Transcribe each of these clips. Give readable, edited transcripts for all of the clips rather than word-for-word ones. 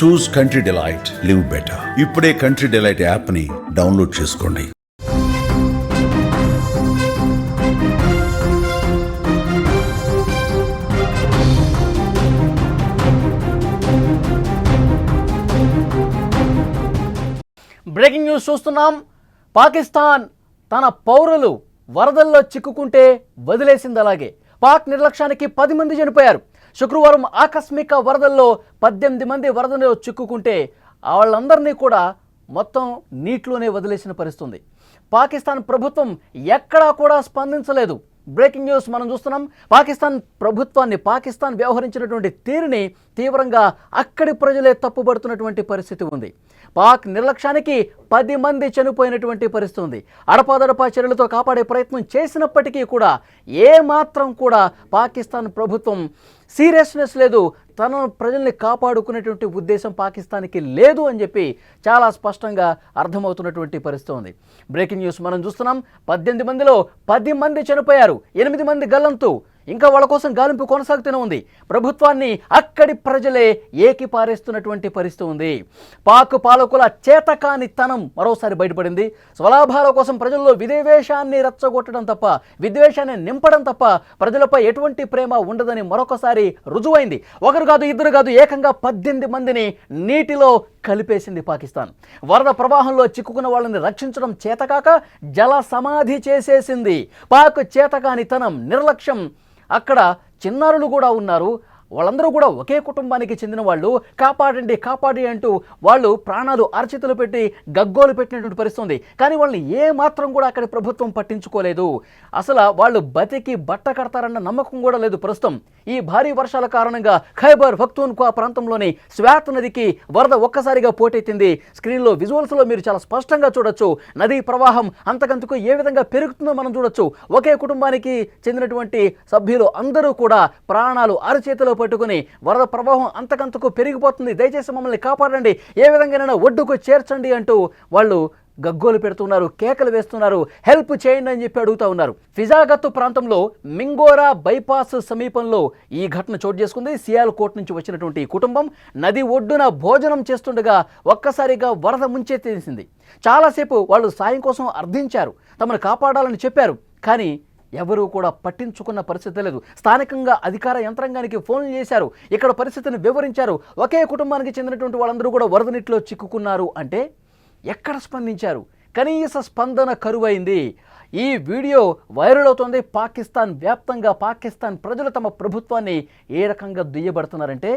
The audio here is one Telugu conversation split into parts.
చూస్ కంట్రీ డిలైట్, లివ్ బెటర్. ఇప్పుడే కంట్రీ డిలైట్ యాప్ ని డౌన్లోడ్ చేసుకోండి. బ్రేకింగ్ న్యూస్ చూస్తున్నాం. పాకిస్తాన్ తన పౌరులు వరదల్లో చిక్కుకుంటే వదిలేసింది అలాగే. పాక్ నిర్లక్ష్యానికి 10 మంది చనిపోయారు. శుక్రవారం ఆకస్మిక వరదల్లో 18 మంది వరదలో చిక్కుకుంటే వాళ్ళందరినీ కూడా మొత్తం నీటిలోనే వదిలేసిన పరిస్థితుంది. పాకిస్తాన్ ప్రభుత్వం ఎక్కడా కూడా స్పందించలేదు. బ్రేకింగ్ న్యూస్ మనం చూస్తున్నాం. పాకిస్తాన్ వ్యవహరించినటువంటి తీరుని తీవ్రంగా అక్కడి ప్రజలే తప్పుపడుతున్నటువంటి పరిస్థితి ఉంది. పాక్ నిర్లక్ష్యానికి 10 మంది చనిపోయినటువంటి పరిస్థితి ఉంది. అడపాదడపా చర్యలతో కాపాడే ప్రయత్నం చేసినప్పటికీ కూడా ఏమాత్రం కూడా పాకిస్తాన్ ప్రభుత్వం సీరియస్నెస్ లేదు, తన ప్రజల్ని కాపాడుకునేటువంటి ఉద్దేశం పాకిస్తాన్కి లేదు అని చెప్పి చాలా స్పష్టంగా అర్థమవుతున్నటువంటి పరిస్థితి ఉంది. బ్రేకింగ్ న్యూస్ మనం చూస్తున్నాం. 18 మందిలో 10 మంది చనిపోయారు, 8 మంది గల్లంతు. ఇంకా వాళ్ళ కోసం గాలింపు కొనసాగుతూనే ఉంది. ప్రభుత్వాన్ని అక్కడి ప్రజలే ఏకిపారేస్తున్నటువంటి పరిస్థితి ఉంది. పాక్ పాలకుల చేతకానితనం మరోసారి బయటపడింది. స్వలాభాల కోసం ప్రజల్లో విద్వేషాన్ని రెచ్చగొట్టడం తప్ప, విద్వేషాన్ని నింపడం తప్ప ప్రజలపై ఎటువంటి ప్రేమ ఉండదని మరొకసారి రుజువైంది. ఒకరు కాదు, ఇద్దరు కాదు, ఏకంగా 18 మందిని నీటిలో కలిపేసింది పాకిస్తాన్. వరద ప్రవాహంలో చిక్కుకున్న వాళ్ళని రక్షించడం చేతకాక జల సమాధి చేసేసింది. పాక్ చేతకానితనం, నిర్లక్ష్యం. అక్కడ చిన్నారులు కూడా ఉన్నారు. వాళ్ళందరూ కూడా ఒకే కుటుంబానికి చెందిన వాళ్ళు. కాపాడండి కాపాడి అంటూ వాళ్ళు ప్రాణాలు అరచేతులు పెట్టి గగ్గోలు పెట్టినటువంటి పరిస్థితి ఉంది. కానీ వాళ్ళని ఏ మాత్రం కూడా అక్కడి ప్రభుత్వం పట్టించుకోలేదు. అసలు వాళ్ళు బతికి బట్ట కడతారన్న నమ్మకం కూడా లేదు ప్రస్తుతం. ఈ భారీ వర్షాల కారణంగా ఖైబర్ పఖ్తూన్ఖ్వా ప్రాంతంలోని స్వాత్ నదికి వరద ఒక్కసారిగా పోటెత్తింది. స్క్రీన్లో విజువల్స్లో మీరు చాలా స్పష్టంగా చూడొచ్చు. నదీ ప్రవాహం అంతకంతకు ఏ విధంగా పెరుగుతుందో మనం చూడొచ్చు. ఒకే కుటుంబానికి చెందినటువంటి సభ్యులు అందరూ కూడా ప్రాణాలు అరచేతిలో పట్టుకుని వరద ప్రవాహం అంతకంతకు పెరిగిపోతుంది, దయచేసి మమ్మల్ని కాపాడండి, ఏ విధంగానైనా ఒడ్డుకు చేర్చండి అంటూ వాళ్ళు గగ్గోలు పెడుతున్నారు, కేకలు వేస్తున్నారు, హెల్ప్ చేయండి అని చెప్పి అడుగుతూ ఉన్నారు. ఫిజాగత్ ప్రాంతంలో మింగోరా బైపాస్ సమీపంలో ఈ ఘటన చోటు చేసుకుంది. సియాల్కోట్ నుంచి వచ్చినటువంటి కుటుంబం నది ఒడ్డున భోజనం చేస్తుండగా ఒక్కసారిగా వరద ముంచెత్తేసింది. చాలాసేపు వాళ్ళు సాయం కోసం అర్థించారు, తమను కాపాడాలని చెప్పారు. కానీ ఎవరూ కూడా పట్టించుకున్న పరిస్థితి లేదు. స్థానికంగా అధికార యంత్రాంగానికి ఫోన్లు చేశారు, ఇక్కడ పరిస్థితిని వివరించారు. ఒకే కుటుంబానికి చెందినటువంటి వాళ్ళందరూ కూడా వరద నీటిలో చిక్కుకున్నారు అంటే ఎక్కడ స్పందించారు? కనీస స్పందన కరువైంది. ఈ వీడియో వైరల్ అవుతోంది. పాకిస్తాన్ వ్యాప్తంగా పాకిస్తాన్ ప్రజలు తమ ప్రభుత్వాన్ని ఏ రకంగా దుయ్యబడుతున్నారంటే,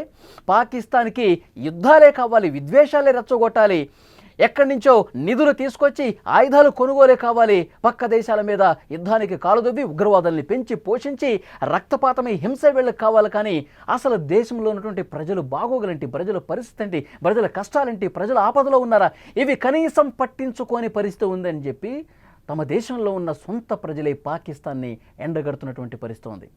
పాకిస్తాన్కి యుద్ధాలే కావాలి, విద్వేషాలే రెచ్చగొట్టాలి, ఎక్కడి నుంచో నిధులు తీసుకొచ్చి ఆయుధాలు కొనుగోలే కావాలి, పక్క దేశాల మీద యుద్ధానికి కాలుదొవ్వి ఉగ్రవాదాన్ని పెంచి పోషించి రక్తపాతమై హింస వీళ్ళకి కావాలి. కానీ అసలు దేశంలో ఉన్నటువంటి ప్రజలు బాగోగులేంటి, ప్రజల పరిస్థితి ఏంటి, ప్రజల కష్టాలేంటి, ప్రజల ఆపదలో ఉన్నారా, ఇవి కనీసం పట్టించుకోని పరిస్థితి ఉందని చెప్పి తమ దేశంలో ఉన్న సొంత ప్రజలే పాకిస్తాన్ని ఎండగడుతున్నటువంటి పరిస్థితి ఉంది.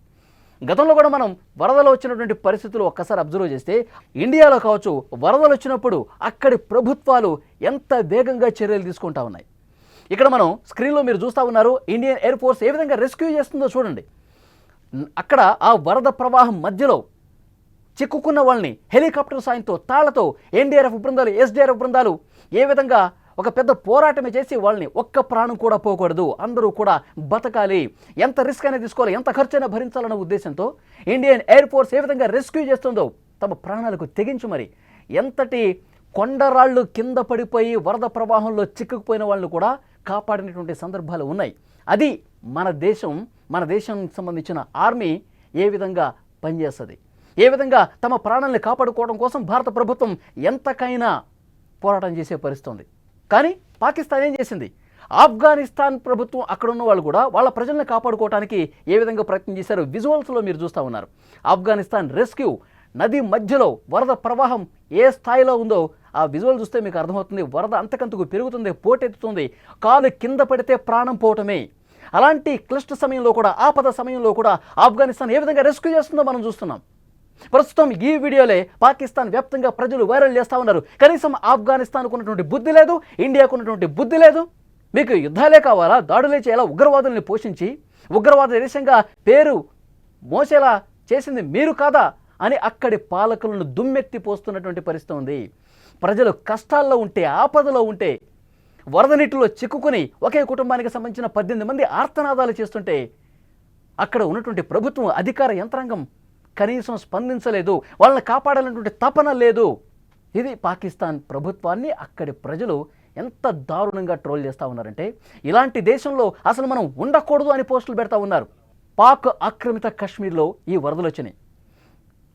గతంలో కూడా మనం వరదలు వచ్చినటువంటి పరిస్థితులు ఒక్కసారి అబ్జర్వ్ చేస్తే, ఇండియాలో కావచ్చు వరదలు వచ్చినప్పుడు అక్కడి ప్రభుత్వాలు ఎంత వేగంగా చర్యలు తీసుకుంటా ఉన్నాయి. ఇక్కడ మనం స్క్రీన్లో మీరు చూస్తూ ఉన్నారు, ఇండియన్ ఎయిర్ ఫోర్స్ ఏ విధంగా రెస్క్యూ చేస్తుందో చూడండి. అక్కడ ఆ వరద ప్రవాహం మధ్యలో చిక్కుకున్న వాళ్ళని హెలికాప్టర్ సాయంతో, తాళ్లతో ఎన్డీఆర్ఎఫ్ బృందాలు, ఎస్డీఆర్ఎఫ్ బృందాలు ఏ విధంగా ఒక పెద్ద పోరాటమే చేసి వాళ్ళని ఒక్క ప్రాణం కూడా పోకూడదు, అందరూ కూడా బతకాలి, ఎంత రిస్క్ అయినా తీసుకోవాలి, ఎంత ఖర్చైనా భరించాలన్న ఉద్దేశంతో ఇండియన్ ఎయిర్ ఫోర్స్ ఏ విధంగా రెస్క్యూ చేస్తుందో తమ ప్రాణాలకు తెగించి మరి ఎంతటి కొండరాళ్ళు కింద పడిపోయి వరద ప్రవాహంలో చిక్కుకుపోయిన వాళ్ళని కూడా కాపాడినటువంటి సందర్భాలు ఉన్నాయి. అది మన దేశానికి సంబంధించిన ఆర్మీ ఏ విధంగా పనిచేస్తుంది, ఏ విధంగా తమ ప్రాణాలను కాపాడుకోవడం కోసం భారత ప్రభుత్వం ఎంతకైనా పోరాటం చేసే పరిస్థితి ఉంది. కానీ పాకిస్తాన్ ఏం చేసింది? ఆఫ్ఘనిస్తాన్ ప్రభుత్వం అక్కడ ఉన్న వాళ్ళు కూడా వాళ్ళ ప్రజల్ని కాపాడుకోవడానికి ఏ విధంగా ప్రయత్నం చేశారో విజువల్స్లో మీరు చూస్తూ ఉన్నారు. ఆఫ్ఘనిస్తాన్ రెస్క్యూ నది మధ్యలో వరద ప్రవాహం ఏ స్థాయిలో ఉందో ఆ విజువల్ చూస్తే మీకు అర్థమవుతుంది. వరద అంతకంతకు పెరుగుతుంది, పోటెత్తుతుంది, కాలు కింద పడితే ప్రాణం పోవటమే. అలాంటి క్లిష్ట సమయంలో కూడా, ఆపద సమయంలో కూడా ఆఫ్ఘనిస్తాన్ ఏ విధంగా రెస్క్యూ చేస్తుందో మనం చూస్తున్నాం. ప్రస్తుతం ఈ వీడియోలే పాకిస్తాన్ వ్యాప్తంగా ప్రజలు వైరల్ చేస్తూ ఉన్నారు. కనీసం ఆఫ్ఘనిస్తాన్కు ఉన్నటువంటి బుద్ధి లేదు, ఇండియాకు ఉన్నటువంటి బుద్ధి లేదు. మీకు యుద్ధాలే కావాలా, దాడులే చేయాలా, ఉగ్రవాదుల్ని పోషించి ఉగ్రవాద దేశంగా పేరు మోసేలా చేసింది మీరు కాదా అని అక్కడి పాలకులను దుమ్మెత్తి పోస్తున్నటువంటి పరిస్థితి ఉంది. ప్రజలు కష్టాల్లో ఉంటే, ఆపదలో ఉంటే, వరద నీటిలో చిక్కుకుని ఒకే కుటుంబానికి సంబంధించిన 18 మంది ఆర్తనాదాలు చేస్తుంటే అక్కడ ఉన్నటువంటి ప్రభుత్వం, అధికార యంత్రాంగం కనీసం స్పందించలేదు. వాళ్ళని కాపాడాలన్నటువంటి తపన లేదు. ఇది పాకిస్తాన్ ప్రభుత్వాన్ని అక్కడి ప్రజలు ఎంత దారుణంగా ట్రోల్ చేస్తూ ఉన్నారంటే, ఇలాంటి దేశంలో అసలు మనం ఉండకూడదు అని పోస్టులు పెడతా ఉన్నారు. పాక్ ఆక్రమిత కాశ్మీర్లో ఈ వరదలు వచ్చినాయి.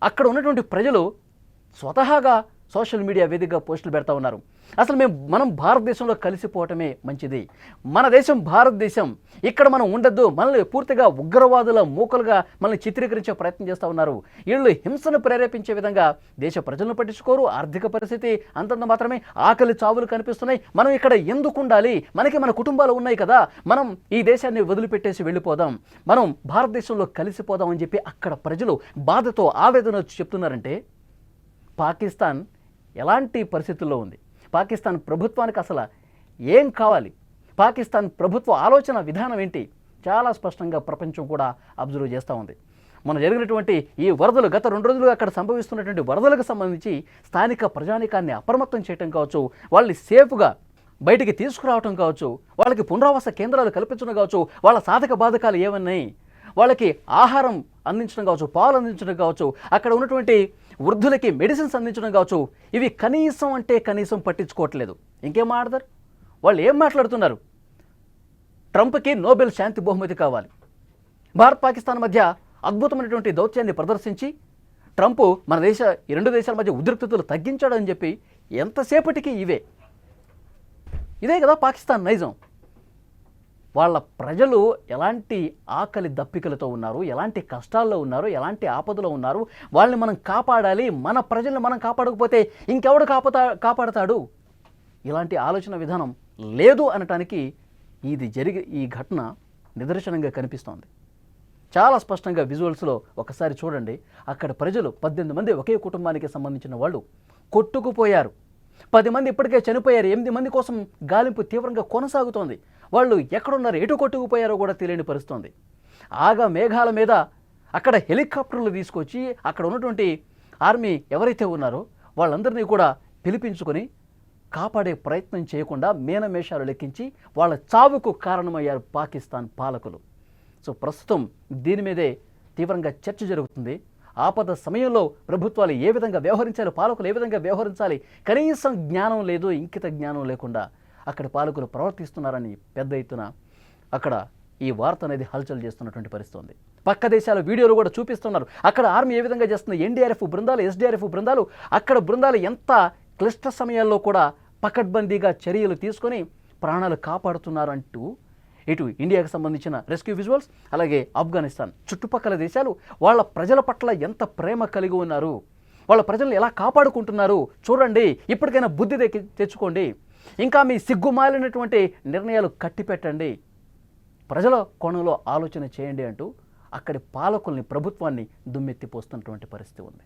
అక్కడ ఉన్నటువంటి ప్రజలు స్వతహాగా సోషల్ మీడియా వేదికగా పోస్టులు పెడతా ఉన్నారు. అసలు మనం భారతదేశంలో కలిసిపోవటమే మంచిది, మన దేశం భారతదేశం, ఇక్కడ మనం ఉండద్దు, మనల్ని పూర్తిగా ఉగ్రవాదుల మూకలుగా మనల్ని చిత్రీకరించే ప్రయత్నం చేస్తూ ఉన్నారు. వీళ్ళు హింసను ప్రేరేపించే విధంగా దేశ ప్రజలను పట్టించుకోరు. ఆర్థిక పరిస్థితి అంతంత మాత్రమే, ఆకలి చావులు కనిపిస్తున్నాయి. మనం ఇక్కడ ఎందుకు ఉండాలి, మనకి మన కుటుంబాలు ఉన్నాయి కదా, మనం ఈ దేశాన్ని వదిలిపెట్టేసి వెళ్ళిపోదాం, మనం భారతదేశంలో కలిసిపోదాం అని చెప్పి అక్కడ ప్రజలు బాధతో ఆవేదన చెప్తున్నారంటే పాకిస్తాన్ ఎలాంటి పరిస్థితుల్లో ఉంది, పాకిస్తాన్ ప్రభుత్వానికి అసలు ఏం కావాలి, పాకిస్తాన్ ప్రభుత్వ ఆలోచన విధానం ఏంటి, చాలా స్పష్టంగా ప్రపంచం కూడా అబ్జర్వ్ చేస్తూ ఉంది. మనం జరిగినటువంటి ఈ వరదలు, గత 2 రోజులుగా అక్కడ సంభవిస్తున్నటువంటి వరదలకు సంబంధించి స్థానిక ప్రజానీకాన్ని అప్రమత్తం చేయడం కావచ్చు, వాళ్ళని సేఫ్గా బయటికి తీసుకురావటం కావచ్చు, వాళ్ళకి పునరావాస కేంద్రాలు కల్పించడం కావచ్చు, వాళ్ళ సాధక బాధకాలు ఏమన్నాయి, వాళ్ళకి ఆహారం అందించడం కావచ్చు, పాలు అందించడం కావచ్చు, అక్కడ ఉన్నటువంటి వృద్ధులకి మెడిసిన్స్ అందించడం కావచ్చు, ఇవి కనీసం అంటే కనీసం పట్టించుకోవట్లేదు. ఇంకేం మాట్లాడతారు వాళ్ళు, ఏం మాట్లాడుతున్నారు? ట్రంప్కి నోబెల్ శాంతి బహుమతి కావాలి, భారత్ పాకిస్తాన్ మధ్య అద్భుతమైనటువంటి దౌత్యాన్ని ప్రదర్శించి ట్రంప్ మన ఈ 2 దేశాల మధ్య ఉద్రిక్తతలు తగ్గించాడు అని చెప్పి ఎంతసేపటికి ఇదే కదా పాకిస్తాన్ నైజం. వాళ్ళ ప్రజలు ఎలాంటి ఆకలి దప్పికలతో ఉన్నారు, ఎలాంటి కష్టాల్లో ఉన్నారు, ఎలాంటి ఆపదలో ఉన్నారు, వాళ్ళని మనం కాపాడాలి, మన ప్రజల్ని మనం కాపాడకపోతే ఇంకెవడు కాపాడతాడు, ఇలాంటి ఆలోచన విధానం లేదు అనటానికి ఈ ఘటన నిదర్శనంగా కనిపిస్తోంది. చాలా స్పష్టంగా విజువల్స్లో ఒకసారి చూడండి. అక్కడ ప్రజలు 18 మంది ఒకే కుటుంబానికి సంబంధించిన వాళ్ళు కొట్టుకుపోయారు. 10 మంది ఇప్పటికే చనిపోయారు. 8 మంది కోసం గాలింపు తీవ్రంగా కొనసాగుతోంది. వాళ్ళు ఎక్కడున్నారు, ఎటు కొట్టుకుపోయారో కూడా తెలియని పరిస్థితుంది. ఆగా మేఘాల మీద అక్కడ హెలికాప్టర్లు తీసుకొచ్చి అక్కడ ఉన్నటువంటి ఆర్మీ ఎవరైతే ఉన్నారో వాళ్ళందరినీ కూడా పిలిపించుకొని కాపాడే ప్రయత్నం చేయకుండా మేనమేషాలు లెక్కించి వాళ్ళ చావుకు కారణమయ్యారు పాకిస్తాన్ పాలకులు. సో ప్రస్తుతం దీని మీదే తీవ్రంగా చర్చ జరుగుతుంది. ఆపద సమయంలో ప్రభుత్వాలు ఏ విధంగా వ్యవహరించాలి, పాలకులు ఏ విధంగా వ్యవహరించాలి, కనీసం జ్ఞానం లేదు, ఇంకిత జ్ఞానం లేకుండా అక్కడ పాలకులు ప్రవర్తిస్తున్నారని పెద్ద ఎత్తున అక్కడ ఈ వార్త అనేది హల్చల్ చేస్తున్నటువంటి పరిస్థితి ఉంది. పక్క దేశాల వీడియోలు కూడా చూపిస్తున్నారు. అక్కడ ఆర్మీ ఏ విధంగా చేస్తుంది, ఎన్డీఆర్ఎఫ్ బృందాలు, ఎస్డీఆర్ఎఫ్ బృందాలు, అక్కడ బృందాలు ఎంత క్లిష్ట సమయాల్లో కూడా పకడ్బందీగా చర్యలు తీసుకొని ప్రాణాలు కాపాడుతున్నారంటూ ఇటు ఇండియాకు సంబంధించిన రెస్క్యూ విజువల్స్, అలాగే ఆఫ్ఘనిస్తాన్ చుట్టుపక్కల దేశాలు వాళ్ళ ప్రజల పట్ల ఎంత ప్రేమ కలిగి ఉన్నారు, వాళ్ళ ప్రజలను ఎలా కాపాడుకుంటున్నారు చూడండి, ఇప్పటికైనా బుద్ధి తెచ్చుకోండి, ఇంకా మీ సిగ్గుమాలినటువంటి నిర్ణయాలు కట్టిపెట్టండి, ప్రజల కోణంలో ఆలోచన చేయండి అంటూ అక్కడి పాలకుల్ని, ప్రభుత్వాన్ని దుమ్మెత్తిపోస్తున్నటువంటి పరిస్థితి ఉంది.